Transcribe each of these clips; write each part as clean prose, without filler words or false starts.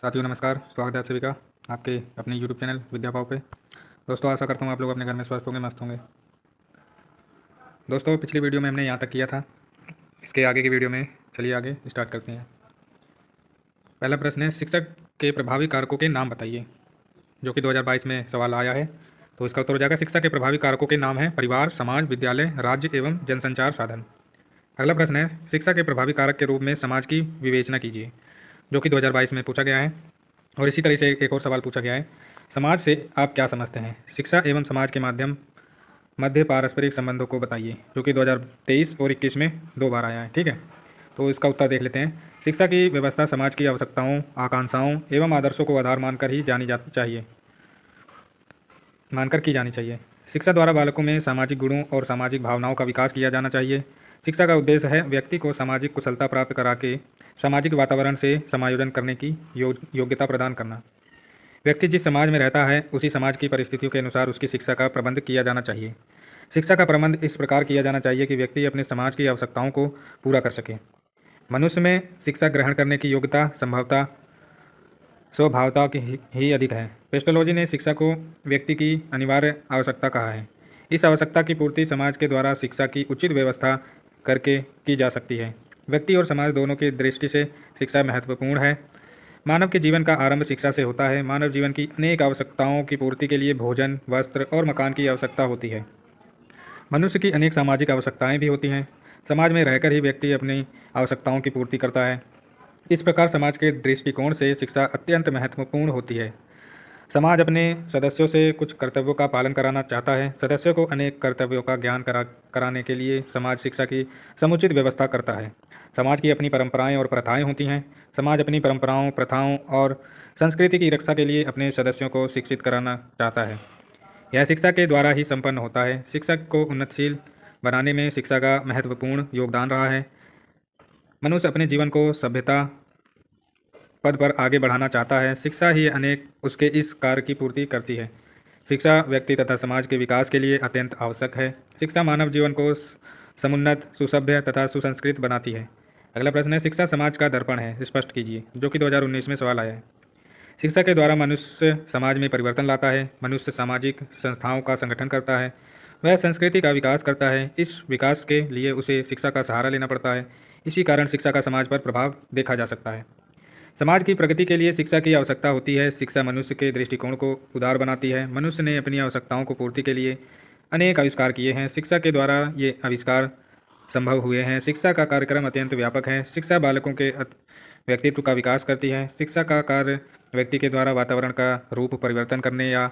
साथियों नमस्कार, स्वागत है आप सभी का आपके अपने YouTube चैनल विद्या पाव पे। दोस्तों आशा करता हूँ आप लोग अपने घर में स्वस्थ होंगे, मस्त होंगे। दोस्तों पिछली वीडियो में हमने यहाँ तक किया था, इसके आगे की वीडियो में चलिए आगे स्टार्ट करते हैं। पहला प्रश्न है, शिक्षक के प्रभावी कारकों के नाम बताइए, जो कि 2022 में सवाल आया है। तो इसका उत्तर हो जाएगा, शिक्षा के प्रभावी कारकों के नाम हैं परिवार, समाज, विद्यालय, राज्य एवं जनसंचार साधन। अगला प्रश्न है, शिक्षा के प्रभावी कारक के रूप में समाज की विवेचना कीजिए, जो कि 2022 में पूछा गया है। और इसी तरह से एक और सवाल पूछा गया है, समाज से आप क्या समझते हैं, शिक्षा एवं समाज के माध्यम मध्य पारस्परिक संबंधों को बताइए, जो कि 2023 और 21 में 2 बार आया है। ठीक है, तो इसका उत्तर देख लेते हैं। शिक्षा की व्यवस्था समाज की आवश्यकताओं, आकांक्षाओं एवं आदर्शों को आधार मानकर ही मानकर की जानी चाहिए। शिक्षा द्वारा बालकों में सामाजिक गुणों और सामाजिक भावनाओं का विकास किया जाना चाहिए। शिक्षा का उद्देश्य है व्यक्ति को सामाजिक कुशलता प्राप्त करा के सामाजिक वातावरण से समायोजन करने की योग्यता प्रदान करना। व्यक्ति जिस समाज में रहता है उसी समाज की परिस्थितियों के अनुसार उसकी शिक्षा का प्रबंध किया जाना चाहिए। शिक्षा का प्रबंध इस प्रकार किया जाना चाहिए कि व्यक्ति अपने समाज की आवश्यकताओं को पूरा कर सके। मनुष्य में शिक्षा ग्रहण करने की योग्यता संभवतः स्वभावता की ही अधिक है। पेस्टोलॉजी ने शिक्षा को व्यक्ति की अनिवार्य आवश्यकता कहा है। इस आवश्यकता की पूर्ति समाज के द्वारा शिक्षा की उचित व्यवस्था करके की जा सकती है। व्यक्ति और समाज दोनों की दृष्टि से शिक्षा महत्वपूर्ण है। मानव के जीवन का आरंभ शिक्षा से होता है। मानव जीवन की अनेक आवश्यकताओं की पूर्ति के लिए भोजन, वस्त्र और मकान की आवश्यकता होती है। मनुष्य की अनेक सामाजिक आवश्यकताएं भी होती हैं। समाज में रहकर ही व्यक्ति अपनी आवश्यकताओं की पूर्ति करता है। इस प्रकार समाज के दृष्टिकोण से शिक्षा अत्यंत महत्वपूर्ण होती है। समाज अपने सदस्यों से कुछ कर्तव्यों का पालन कराना चाहता है। सदस्यों को अनेक कर्तव्यों का ज्ञान कराने के लिए समाज शिक्षा की समुचित व्यवस्था करता है। समाज की अपनी परंपराएं और प्रथाएं होती हैं। समाज अपनी परंपराओं, प्रथाओं और संस्कृति की रक्षा के लिए अपने सदस्यों को शिक्षित कराना चाहता है। यह शिक्षा के द्वारा ही संपन्न होता है। शिक्षक को उन्नतशील बनाने में शिक्षा का महत्वपूर्ण योगदान रहा है। मनुष्य अपने जीवन को सभ्यता पद पर आगे बढ़ाना चाहता है। शिक्षा ही अनेक उसके इस कार्य की पूर्ति करती है। शिक्षा व्यक्ति तथा समाज के विकास के लिए अत्यंत आवश्यक है। शिक्षा मानव जीवन को समुन्नत, सुसभ्य तथा सुसंस्कृत बनाती है। अगला प्रश्न है, शिक्षा समाज का दर्पण है, स्पष्ट कीजिए, जो कि 2019 में सवाल आया है। शिक्षा के द्वारा मनुष्य समाज में परिवर्तन लाता है। मनुष्य सामाजिक संस्थाओं का संगठन करता है। वह संस्कृति का विकास करता है। इस विकास के लिए उसे शिक्षा का सहारा लेना पड़ता है। इसी कारण शिक्षा का समाज पर प्रभाव देखा जा सकता है। समाज की प्रगति के लिए शिक्षा की आवश्यकता होती है। शिक्षा मनुष्य के दृष्टिकोण को उदार बनाती है। मनुष्य ने अपनी आवश्यकताओं को पूर्ति के लिए अनेक आविष्कार किए हैं। शिक्षा के द्वारा ये आविष्कार संभव हुए हैं। शिक्षा का कार्यक्रम अत्यंत व्यापक है। शिक्षा बालकों के व्यक्तित्व का विकास करती है। शिक्षा का कार्य व्यक्ति के द्वारा वातावरण का रूप परिवर्तन करने या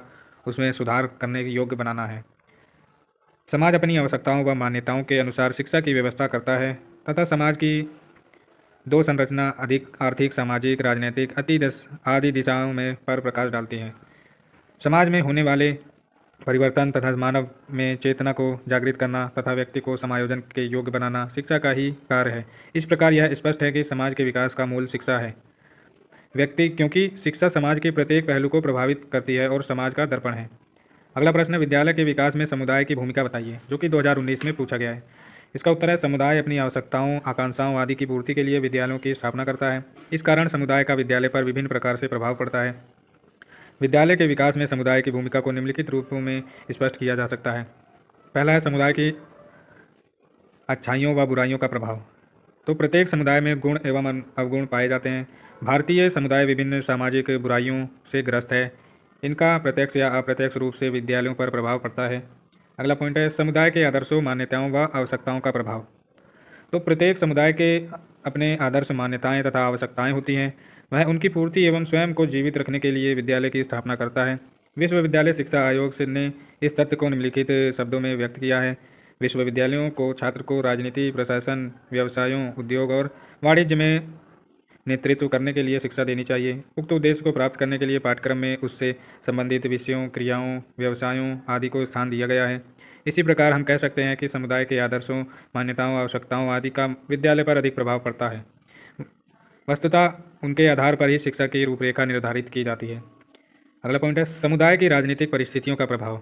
उसमें सुधार करने के योग्य बनाना है। समाज अपनी आवश्यकताओं व मान्यताओं के अनुसार शिक्षा की व्यवस्था करता है तथा समाज की दो संरचना अधिक आर्थिक, सामाजिक, राजनीतिक आदि दिशाओं में पर प्रकाश डालती है। समाज में होने वाले परिवर्तन तथा मानव में चेतना को जागृत करना तथा व्यक्ति को समायोजन के योग्य बनाना शिक्षा का ही कार्य है। इस प्रकार यह स्पष्ट है कि समाज के विकास का मूल शिक्षा है। क्योंकि शिक्षा समाज के प्रत्येक पहलू को प्रभावित करती है और समाज का दर्पण है। अगला प्रश्न है, विद्यालय के विकास में समुदाय की भूमिका बताइए, जो कि 2019 में पूछा गया है। इसका उत्तर है, समुदाय अपनी आवश्यकताओं, आकांक्षाओं आदि की पूर्ति के लिए विद्यालयों की स्थापना करता है। इस कारण समुदाय का विद्यालय पर विभिन्न प्रकार से प्रभाव पड़ता है। विद्यालय के विकास में समुदाय की भूमिका को निम्नलिखित रूपों में स्पष्ट किया जा सकता है। पहला है, समुदाय की अच्छाइयों व बुराइयों का प्रभाव। तो प्रत्येक समुदाय में गुण एवं अवगुण पाए जाते हैं। भारतीय समुदाय विभिन्न सामाजिक बुराइयों से ग्रस्त है। इनका प्रत्यक्ष या अप्रत्यक्ष रूप से विद्यालयों पर प्रभाव पड़ता है। अगला पॉइंट है, समुदाय के आदर्शों, मान्यताओं व आवश्यकताओं का प्रभाव। तो प्रत्येक समुदाय के अपने आदर्श, मान्यताएं तथा आवश्यकताएं होती हैं। वह उनकी पूर्ति एवं स्वयं को जीवित रखने के लिए विद्यालय की स्थापना करता है। विश्वविद्यालय शिक्षा आयोग ने इस तथ्य को निम्नलिखित शब्दों में व्यक्त किया है, विश्वविद्यालयों को छात्र को राजनीति, प्रशासन, व्यवसायों, उद्योग और वाणिज्य में नेतृत्व करने के लिए शिक्षा देनी चाहिए। उक्त उद्देश्य को प्राप्त करने के लिए पाठ्यक्रम में उससे संबंधित विषयों, क्रियाओं, व्यवसायों आदि को स्थान दिया गया है। इसी प्रकार हम कह सकते हैं कि समुदाय के आदर्शों, मान्यताओं, आवश्यकताओं आदि का विद्यालय पर अधिक प्रभाव पड़ता है। वस्तुतः उनके आधार पर ही शिक्षा की रूपरेखा निर्धारित की जाती है। अगला पॉइंट है, समुदाय की राजनीतिक परिस्थितियों का प्रभाव।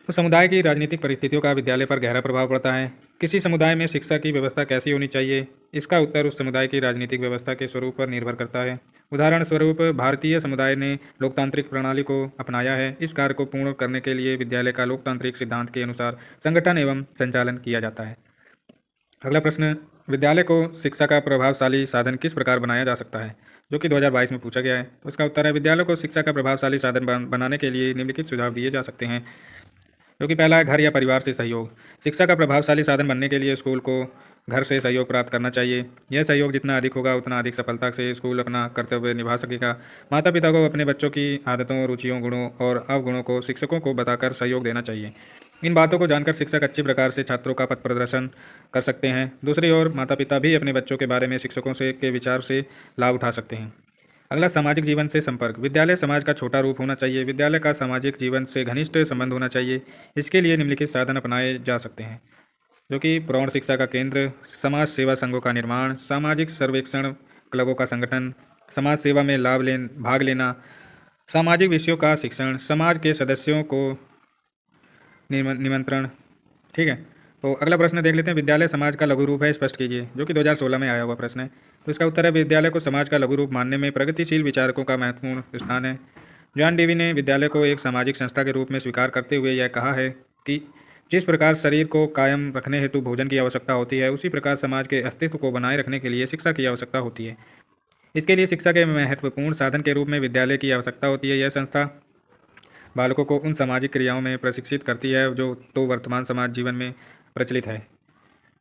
तो समुदाय की राजनीतिक परिस्थितियों का विद्यालय पर गहरा प्रभाव पड़ता है। किसी समुदाय में शिक्षा की व्यवस्था कैसी होनी चाहिए, इसका उत्तर उस समुदाय की राजनीतिक व्यवस्था के स्वरूप पर निर्भर करता है। उदाहरण स्वरूप भारतीय समुदाय ने लोकतांत्रिक प्रणाली को अपनाया है। इस कार्य को पूर्ण करने के लिए विद्यालय का लोकतांत्रिक सिद्धांत के अनुसार संगठन एवं संचालन किया जाता है। अगला प्रश्न, विद्यालय को शिक्षा का प्रभावशाली साधन किस प्रकार बनाया जा सकता है, जो कि 2022 में पूछा गया है। तो इसका उत्तर है, विद्यालय को शिक्षा का प्रभावशाली साधन बनाने के लिए निम्नलिखित सुझाव दिए जा सकते हैं, जो कि पहला है घर या परिवार से सहयोग। शिक्षा का प्रभावशाली साधन बनने के लिए स्कूल को घर से सहयोग प्राप्त करना चाहिए। यह सहयोग जितना अधिक होगा उतना अधिक सफलता से स्कूल अपना कर्तव्य निभा सकेगा। माता पिता को अपने बच्चों की आदतों, रुचियों, गुणों और अवगुणों को शिक्षकों को बताकर सहयोग देना चाहिए। इन बातों को जानकर शिक्षक अच्छी प्रकार से छात्रों का पथ प्रदर्शन कर सकते हैं। दूसरी ओर माता पिता भी अपने बच्चों के बारे में शिक्षकों से के विचार से लाभ उठा सकते हैं। अगला, सामाजिक जीवन से संपर्क। विद्यालय समाज का छोटा रूप होना चाहिए। विद्यालय का सामाजिक जीवन से घनिष्ठ संबंध होना चाहिए। इसके लिए निम्नलिखित साधन अपनाए जा सकते हैं, जो कि प्रौढ़ शिक्षा का केंद्र, समाज सेवा संघों का निर्माण, सामाजिक सर्वेक्षण क्लबों का संगठन, समाज सेवा में भाग लेना, सामाजिक विषयों का शिक्षण, समाज के सदस्यों को निमंत्रण। ठीक है, तो अगला प्रश्न देख लेते हैं, विद्यालय समाज का लघु रूप है, स्पष्ट कीजिए, जो कि 2016 में आया हुआ प्रश्न है। तो इसका उत्तर है, विद्यालय को समाज का लघु रूप मानने में प्रगतिशील विचारकों का महत्वपूर्ण स्थान है। जॉन डेवी ने विद्यालय को एक सामाजिक संस्था के रूप में स्वीकार करते हुए यह कहा है कि जिस प्रकार शरीर को कायम रखने हेतु भोजन की आवश्यकता होती है, उसी प्रकार समाज के अस्तित्व को बनाए रखने के लिए शिक्षा की आवश्यकता होती है। इसके लिए शिक्षा के महत्वपूर्ण साधन के रूप में विद्यालय की आवश्यकता होती है। यह संस्था बालकों को उन सामाजिक क्रियाओं में प्रशिक्षित करती है जो तो वर्तमान समाज जीवन में प्रचलित है।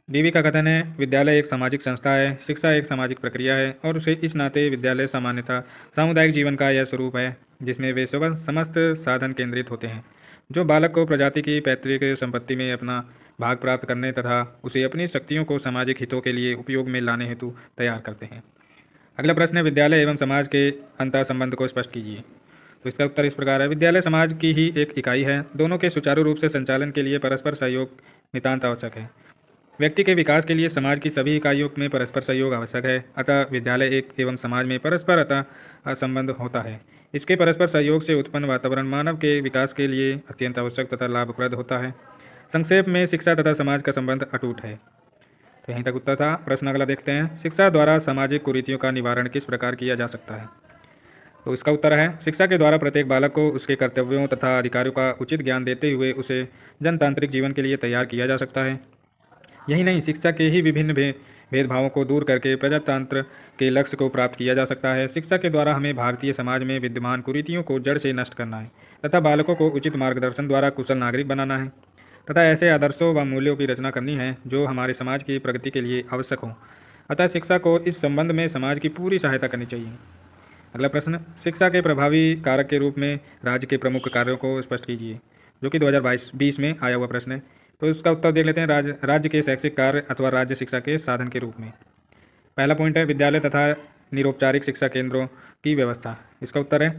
डीवी का कथन है, विद्यालय एक सामाजिक संस्था है, शिक्षा एक सामाजिक प्रक्रिया है और उसे इस नाते विद्यालय सामान्यतः सामुदायिक जीवन का यह स्वरूप है जिसमें वे समस्त साधन केंद्रित होते हैं जो बालक को प्रजाति की पैतृक संपत्ति में अपना भाग प्राप्त करने तथा उसे अपनी शक्तियों को सामाजिक हितों के लिए उपयोग में लाने हेतु तैयार करते हैं। अगला प्रश्न है, विद्यालय एवं समाज के अंतर संबंध को स्पष्ट कीजिए। तो इसका उत्तर इस प्रकार है, विद्यालय समाज की ही एक इकाई है। दोनों के सुचारू रूप से संचालन के लिए परस्पर सहयोग नितांत आवश्यक है। व्यक्ति के विकास के लिए समाज की सभी इकाइयों में परस्पर सहयोग आवश्यक है। अतः विद्यालय एक एवं समाज में परस्पर अतः संबंध होता है। इसके परस्पर सहयोग से उत्पन्न वातावरण मानव के विकास के लिए अत्यंत आवश्यक तथा लाभप्रद होता है। संक्षेप में शिक्षा तथा समाज का संबंध अटूट है। तो यहीं तक उत्तर था। प्रश्न अगला देखते हैं, शिक्षा द्वारा सामाजिक कुरीतियों का निवारण किस प्रकार किया जा सकता है। तो इसका उत्तर है, शिक्षा के द्वारा प्रत्येक बालक को उसके कर्तव्यों तथा अधिकारों का उचित ज्ञान देते हुए उसे जनतांत्रिक जीवन के लिए तैयार किया जा सकता है। यही नहीं, शिक्षा के ही विभिन्न भेदभावों को दूर करके प्रजातंत्र के लक्ष्य को प्राप्त किया जा सकता है। शिक्षा के द्वारा हमें भारतीय समाज में विद्यमान कुरीतियों को जड़ से नष्ट करना है तथा बालकों को उचित मार्गदर्शन द्वारा कुशल नागरिक बनाना है तथा ऐसे आदर्शों व मूल्यों की रचना करनी है जो हमारे समाज की प्रगति के लिए आवश्यक हों। अतः शिक्षा को इस संबंध में समाज की पूरी सहायता करनी चाहिए। अगला प्रश्न, शिक्षा के प्रभावी कारक के रूप में राज्य के प्रमुख कार्यों को स्पष्ट कीजिए, जो कि 2022 में आया हुआ प्रश्न है। तो इसका उत्तर देख लेते हैं, राज्य के शैक्षिक कार्य अथवा राज्य शिक्षा के साधन के रूप में। पहला पॉइंट है, विद्यालय तथा निरौपचारिक शिक्षा केंद्रों की व्यवस्था। इसका उत्तर है,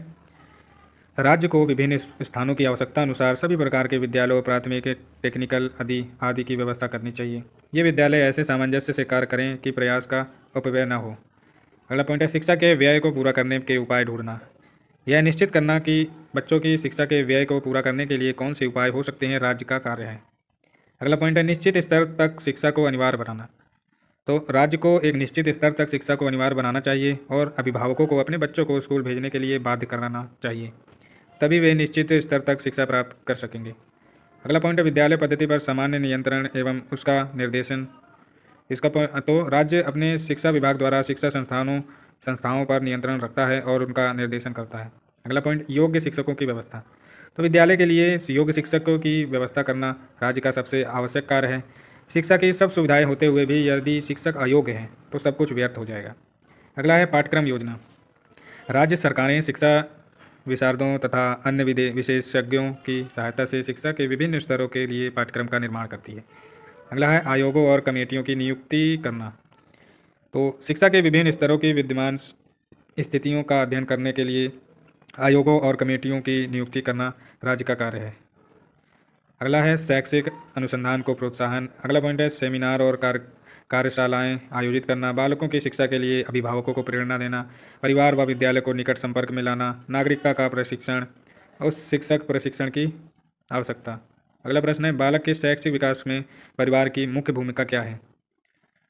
राज्य को विभिन्न स्थानों की आवश्यकता अनुसार सभी प्रकार के विद्यालयों, प्राथमिक, टेक्निकल आदि की व्यवस्था करनी चाहिए। ये विद्यालय ऐसे सामंजस्य से कार्य करें कि प्रयास का अपव्यय न हो। अगला पॉइंट है, शिक्षा के व्यय को पूरा करने के उपाय ढूंढना। यह निश्चित करना कि बच्चों की शिक्षा के व्यय को पूरा करने के लिए कौन से उपाय हो सकते हैं, राज्य का कार्य है। अगला पॉइंट है, निश्चित स्तर तक शिक्षा को अनिवार्य बनाना। तो राज्य को एक निश्चित स्तर तक शिक्षा को अनिवार्य बनाना चाहिए और अभिभावकों को अपने बच्चों को स्कूल भेजने के लिए बाध्य कराना चाहिए, तभी वे निश्चित स्तर तक शिक्षा प्राप्त कर सकेंगे। अगला पॉइंट है, विद्यालय पद्धति पर सामान्य नियंत्रण एवं उसका निर्देशन। तो राज्य अपने शिक्षा विभाग द्वारा शिक्षा संस्थाओं पर नियंत्रण रखता है और उनका निर्देशन करता है। अगला पॉइंट, योग्य शिक्षकों की व्यवस्था। तो विद्यालय के लिए योग्य शिक्षकों की व्यवस्था करना राज्य का सबसे आवश्यक कार्य है। शिक्षा की सब सुविधाएं होते हुए भी यदि शिक्षक अयोग्य हैं तो सब कुछ व्यर्थ हो जाएगा। अगला है पाठ्यक्रम योजना। राज्य सरकारें शिक्षा विशारदों तथा अन्य विशेषज्ञों की सहायता से शिक्षा के विभिन्न स्तरों के लिए पाठ्यक्रम का निर्माण करती है। अगला है आयोगों और कमेटियों की नियुक्ति करना। तो शिक्षा के विभिन्न स्तरों की विद्यमान स्थितियों का अध्ययन करने के लिए आयोगों और कमेटियों की नियुक्ति करना राज्य का कार्य है। अगला है शैक्षिक अनुसंधान को प्रोत्साहन। अगला पॉइंट है सेमिनार और कार्यशालाएं आयोजित करना, बालकों की शिक्षा के लिए अभिभावकों को प्रेरणा देना, परिवार व विद्यालय को निकट संपर्क में लाना, नागरिकता का प्रशिक्षण और शिक्षक प्रशिक्षण की आवश्यकता। अगला प्रश्न है, बालक के शैक्षिक विकास में परिवार की मुख्य भूमिका क्या है,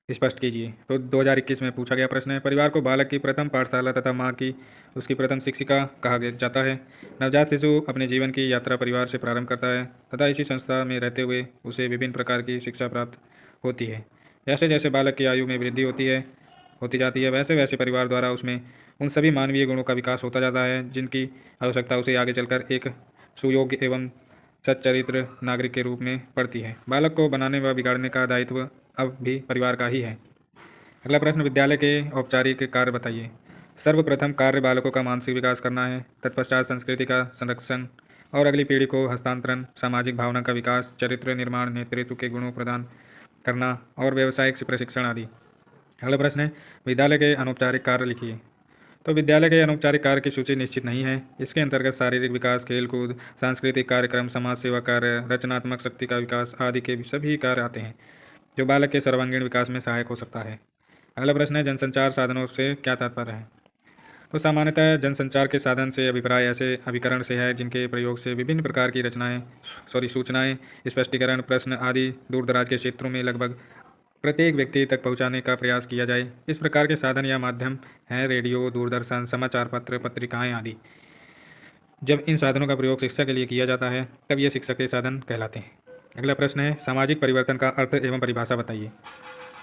स्पष्ट कीजिए। तो 2021 में पूछा गया प्रश्न है। परिवार को बालक की प्रथम पाठशाला तथा माँ की उसकी प्रथम शिक्षिका कहा जाता है। नवजात शिशु अपने जीवन की यात्रा परिवार से प्रारंभ करता है तथा इसी संस्था में रहते हुए उसे विभिन्न प्रकार की शिक्षा प्राप्त होती है। जैसे जैसे बालक की आयु में वृद्धि होती जाती है, वैसे वैसे परिवार द्वारा उसमें उन सभी मानवीय गुणों का विकास होता जाता है जिनकी आवश्यकता उसे आगे चलकर एक सुयोग्य एवं सच्चरित्र नागरिक के रूप में पड़ती है। बालक को बनाने व बिगाड़ने का दायित्व अब भी परिवार का ही है। अगला प्रश्न, विद्यालय के औपचारिक कार्य बताइए। सर्वप्रथम कार्य बालकों का मानसिक विकास करना है, तत्पश्चात संस्कृति का संरक्षण और अगली पीढ़ी को हस्तांतरण, सामाजिक भावना का विकास, चरित्र निर्माण, नेतृत्व के गुणों प्रदान करना और व्यावसायिक प्रशिक्षण आदि। अगला प्रश्न है, विद्यालय के अनौपचारिक कार्य लिखिए। तो विद्यालय के अनौपचारिक कार्य की सूची निश्चित नहीं है। इसके अंतर्गत शारीरिक विकास, खेलकूद, सांस्कृतिक कार्यक्रम, समाज सेवा कार्य, रचनात्मक शक्ति का विकास आदि के सभी कार्य आते हैं जो बालक के सर्वांगीण विकास में सहायक हो सकता है। अगला प्रश्न है, जनसंचार साधनों से क्या तात्पर्य है। तो सामान्यतः जनसंचार के साधन से अभिप्राय ऐसे अभिकरण से है जिनके प्रयोग से विभिन्न प्रकार की सूचनाएं, स्पष्टीकरण, प्रश्न आदि दूर दराज के क्षेत्रों में लगभग प्रत्येक व्यक्ति तक पहुंचाने का प्रयास किया जाए। इस प्रकार के साधन या माध्यम हैं रेडियो, दूरदर्शन, समाचार पत्र, पत्रिकाएं आदि। जब इन साधनों का प्रयोग शिक्षा के लिए किया जाता है तब ये शिक्षा के साधन कहलाते हैं। अगला प्रश्न है, सामाजिक परिवर्तन का अर्थ एवं परिभाषा बताइए।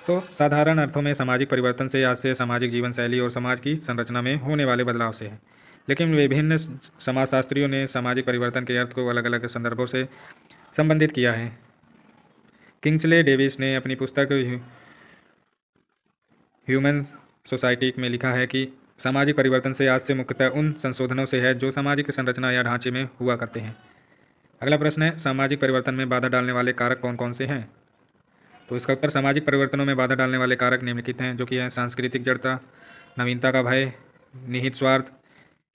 तो साधारण अर्थों में सामाजिक परिवर्तन से आज से सामाजिक जीवन शैली और समाज की संरचना में होने वाले बदलाव से है, लेकिन विभिन्न समाजशास्त्रियों ने सामाजिक परिवर्तन के अर्थ को अलग अलग संदर्भों से संबंधित किया है। किंग्सले डेविस ने अपनी पुस्तक ह्यूमन सोसाइटी में लिखा है कि सामाजिक परिवर्तन से आज से मुख्यतः उन संशोधनों से है जो सामाजिक संरचना या ढांचे में हुआ करते हैं। अगला प्रश्न है, सामाजिक परिवर्तन में बाधा डालने वाले कारक कौन कौन से हैं। तो इसका उत्तर, सामाजिक परिवर्तनों में बाधा डालने वाले कारक निम्नलिखित हैं, जो कि हैं सांस्कृतिक जड़ता, नवीनता का भय, निहित स्वार्थ,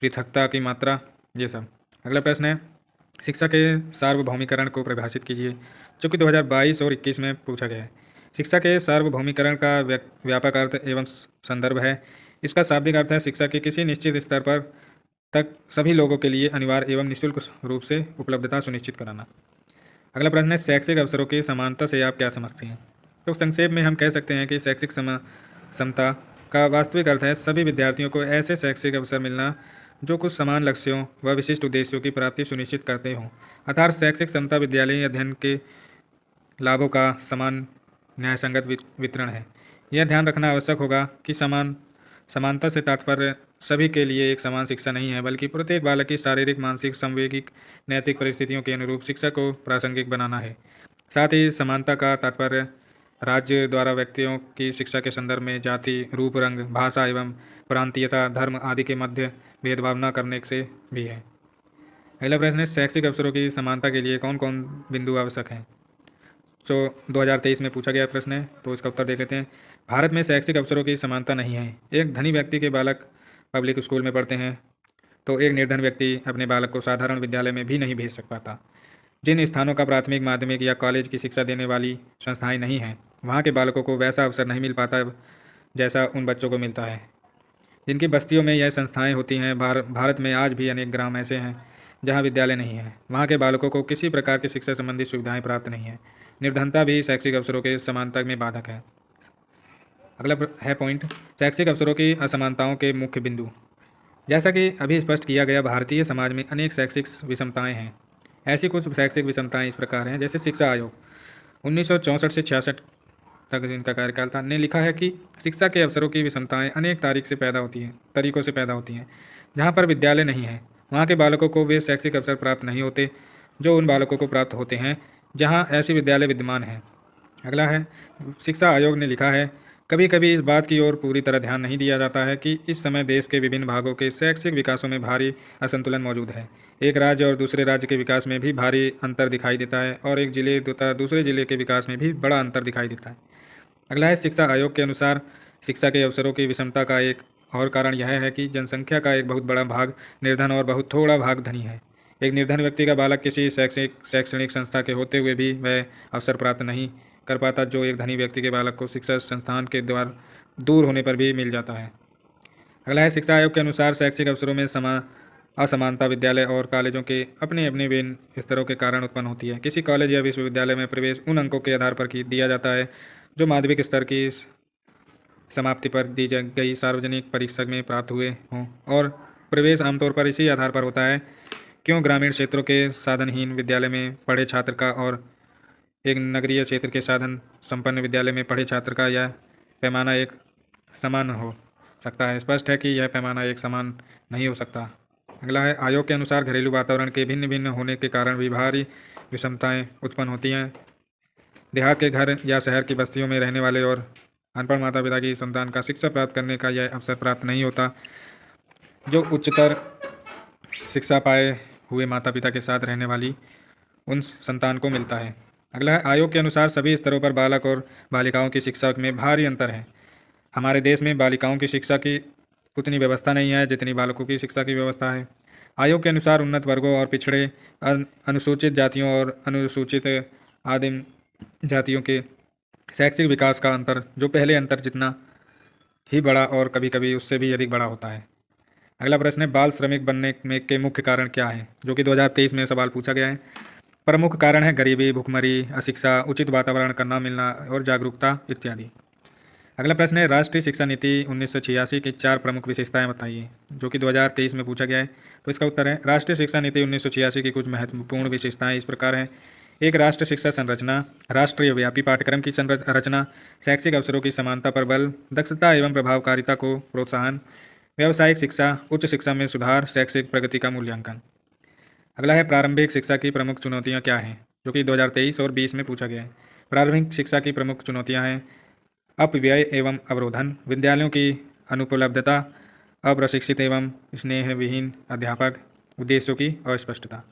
पृथकता की मात्रा, ये सब। अगला प्रश्न है, शिक्षा के सार्वभौमिकरण को परिभाषित कीजिए, जो कि 2022 और 21 में पूछा गया है। शिक्षा के सार्वभौमिकरण का व्यापक अर्थ एवं संदर्भ है। इसका शाब्दिक अर्थ है शिक्षा के किसी निश्चित स्तर पर तक सभी लोगों के लिए अनिवार्य एवं निःशुल्क रूप से उपलब्धता सुनिश्चित कराना। अगला प्रश्न है, शैक्षिक अवसरों की समानता से आप क्या समझते हैं। तो संक्षेप में हम कह सकते हैं कि शैक्षिक समता का वास्तविक अर्थ है सभी विद्यार्थियों को ऐसे शैक्षिक अवसर मिलना जो कुछ समान लक्ष्यों व विशिष्ट उद्देश्यों की प्राप्ति सुनिश्चित करते हों। अर्थात शैक्षिक समता विद्यालयीय अध्ययन के लाभों का समान न्यायसंगत वितरण है। यह ध्यान रखना आवश्यक होगा कि समानता से तात्पर्य सभी के लिए एक समान शिक्षा नहीं है, बल्कि प्रत्येक बालक की शारीरिक, मानसिक, संवेगिक, नैतिक परिस्थितियों के अनुरूप शिक्षा को प्रासंगिक बनाना है। साथ ही समानता का तात्पर्य राज्य द्वारा व्यक्तियों की शिक्षा के संदर्भ में जाति, रूप, रंग, भाषा एवं प्रांतीयता, धर्म आदि के मध्य भेदभाव न करने से भी है। अगला प्रश्न है, शैक्षिक अवसरों की समानता के लिए कौन कौन बिंदु आवश्यक हैं। जो 2023 में पूछा गया प्रश्न है, तो इसका उत्तर देख लेते हैं। भारत में शैक्षिक अवसरों की समानता नहीं है। एक धनी व्यक्ति के बालक पब्लिक स्कूल में पढ़ते हैं तो एक निर्धन व्यक्ति अपने बालक को साधारण विद्यालय में भी नहीं भेज सक पाता। जिन स्थानों का प्राथमिक, माध्यमिक या कॉलेज की शिक्षा देने वाली संस्थाएं नहीं हैं, वहाँ के बालकों को वैसा अवसर नहीं मिल पाता जैसा उन बच्चों को मिलता है जिनकी बस्तियों में यह संस्थाएं होती हैं। भारत में आज भी अनेक ग्राम ऐसे हैं जहाँ विद्यालय नहीं है। वहाँ के बालकों को किसी प्रकार की शिक्षा संबंधी सुविधाएं प्राप्त नहीं है। निर्धनता भी शैक्षिक अवसरों के समानता में बाधक है। अगला है पॉइंट, शैक्षिक अवसरों की असमानताओं के मुख्य बिंदु। जैसा कि अभी स्पष्ट किया गया, भारतीय समाज में अनेक शैक्षिक विषमताएं हैं। ऐसी कुछ शैक्षिक विषमताएं इस प्रकार हैं, जैसे शिक्षा आयोग 1964 से 66 तक जिनका कार्यकाल था, ने लिखा है कि शिक्षा के अवसरों की विषमताएं अनेक तरीकों से पैदा होती हैं। जहाँ पर विद्यालय नहीं है, वहाँ के बालकों को वे शैक्षिक अवसर प्राप्त नहीं होते जो उन बालकों को प्राप्त होते हैं जहाँ ऐसे विद्यालय विद्यमान हैं। अगला है, शिक्षा आयोग ने लिखा है, कभी कभी इस बात की ओर पूरी तरह ध्यान नहीं दिया जाता है कि इस समय देश के विभिन्न भागों के शैक्षिक विकासों में भारी असंतुलन मौजूद है। एक राज्य और दूसरे राज्य के विकास में भी भारी अंतर दिखाई देता है और एक जिले तथा दूसरे जिले के विकास में भी बड़ा अंतर दिखाई देता है। अगला है, शिक्षा आयोग के अनुसार शिक्षा के अवसरों की विषमता का एक और कारण यह है कि जनसंख्या का एक बहुत बड़ा भाग निर्धन और बहुत थोड़ा भाग धनी है। एक निर्धन व्यक्ति का बालक किसी शैक्षणिक संस्था के होते हुए भी वह अवसर प्राप्त नहीं कर पाता जो एक धनी व्यक्ति के बालक को शिक्षा संस्थान के द्वार दूर होने पर भी मिल जाता है। अगला है, शिक्षा आयोग के अनुसार शैक्षिक अवसरों में असमानता विद्यालय और कॉलेजों के अपने अपने विभिन्न स्तरों के कारण उत्पन्न होती है। किसी कॉलेज या विश्वविद्यालय में प्रवेश उन अंकों के आधार पर दिया जाता है जो माध्यमिक स्तर की समाप्ति पर दी गई सार्वजनिक परीक्षा में प्राप्त हुए हों, और प्रवेश आमतौर पर इसी आधार पर होता है क्यों ग्रामीण क्षेत्रों के साधनहीन विद्यालय में पढ़े छात्र का और एक नगरीय क्षेत्र के साधन संपन्न विद्यालय में पढ़े छात्र का यह पैमाना एक समान हो सकता है। स्पष्ट है कि यह पैमाना एक समान नहीं हो सकता। अगला है, आयोग के अनुसार घरेलू वातावरण के भिन्न भिन्न होने के कारण भी भारी विषमताएं उत्पन्न होती हैं। देहात के घर या शहर की बस्तियों में रहने वाले और अनपढ़ माता पिता की संतान का शिक्षा प्राप्त करने का यह अवसर प्राप्त नहीं होता जो उच्चतर शिक्षा पाए हुए माता पिता के साथ रहने वाली उन संतान को मिलता है। अगला है, आयोग के अनुसार सभी स्तरों पर बालक और बालिकाओं की शिक्षा में भारी अंतर है। हमारे देश में बालिकाओं की शिक्षा की उतनी व्यवस्था नहीं है जितनी बालकों की शिक्षा की व्यवस्था है। आयोग के अनुसार उन्नत वर्गों और पिछड़े अनुसूचित जातियों और अनुसूचित आदिम जातियों के शैक्षिक विकास का अंतर जो पहले अंतर जितना ही बड़ा और कभी कभी उससे भी अधिक बड़ा होता है। अगला प्रश्न है, बाल श्रमिक बनने में के मुख्य कारण क्या है, जो कि 2023 में सवाल पूछा गया है। प्रमुख कारण है गरीबी, भुखमरी, अशिक्षा, उचित वातावरण का न मिलना और जागरूकता इत्यादि। अगला प्रश्न है, राष्ट्रीय शिक्षा नीति 1986 की 4 प्रमुख विशेषताएं बताइए, जो कि 2023 में पूछा गया है। तो इसका उत्तर है, राष्ट्रीय शिक्षा नीति 1986 की कुछ महत्वपूर्ण विशेषताएं इस प्रकार हैं। एक, राष्ट्रीय शिक्षा संरचना, राष्ट्रीय व्यापी पाठ्यक्रम की रचना, शैक्षिक अवसरों की समानता पर बल, दक्षता एवं प्रभावकारिता को प्रोत्साहन, व्यावसायिक शिक्षा, उच्च शिक्षा में सुधार, शैक्षिक प्रगति का मूल्यांकन। अगला है, प्रारंभिक शिक्षा की प्रमुख चुनौतियाँ क्या हैं, जो कि 2023 और 20 में पूछा गया है। प्रारंभिक शिक्षा की प्रमुख चुनौतियाँ हैं अपव्यय एवं अवरोधन, विद्यालयों की अनुपलब्धता, अप्रशिक्षित एवं स्नेहविहीन अध्यापक, उद्देश्यों की अस्पष्टता।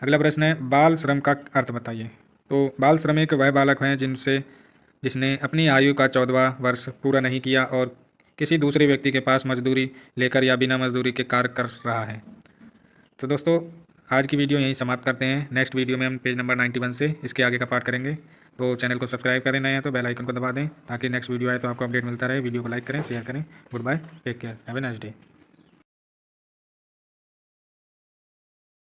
अगला प्रश्न है, बाल श्रम का अर्थ बताइए। तो बाल श्रमिक वह बालक हैं जिसने अपनी आयु का 14वां वर्ष पूरा नहीं किया और किसी दूसरे व्यक्ति के पास मजदूरी लेकर या बिना मजदूरी के कार्य कर रहा है। तो दोस्तों, आज की वीडियो यहीं समाप्त करते हैं। नेक्स्ट वीडियो में हम पेज नंबर 91 से इसके आगे का पार्ट करेंगे। तो चैनल को सब्सक्राइब करें, नए हैं तो बेल आइकन को दबा दें ताकि नेक्स्ट वीडियो आए तो आपको अपडेट मिलता रहे। वीडियो को लाइक करें, शेयर करें। Good bye, take care, have a nice day.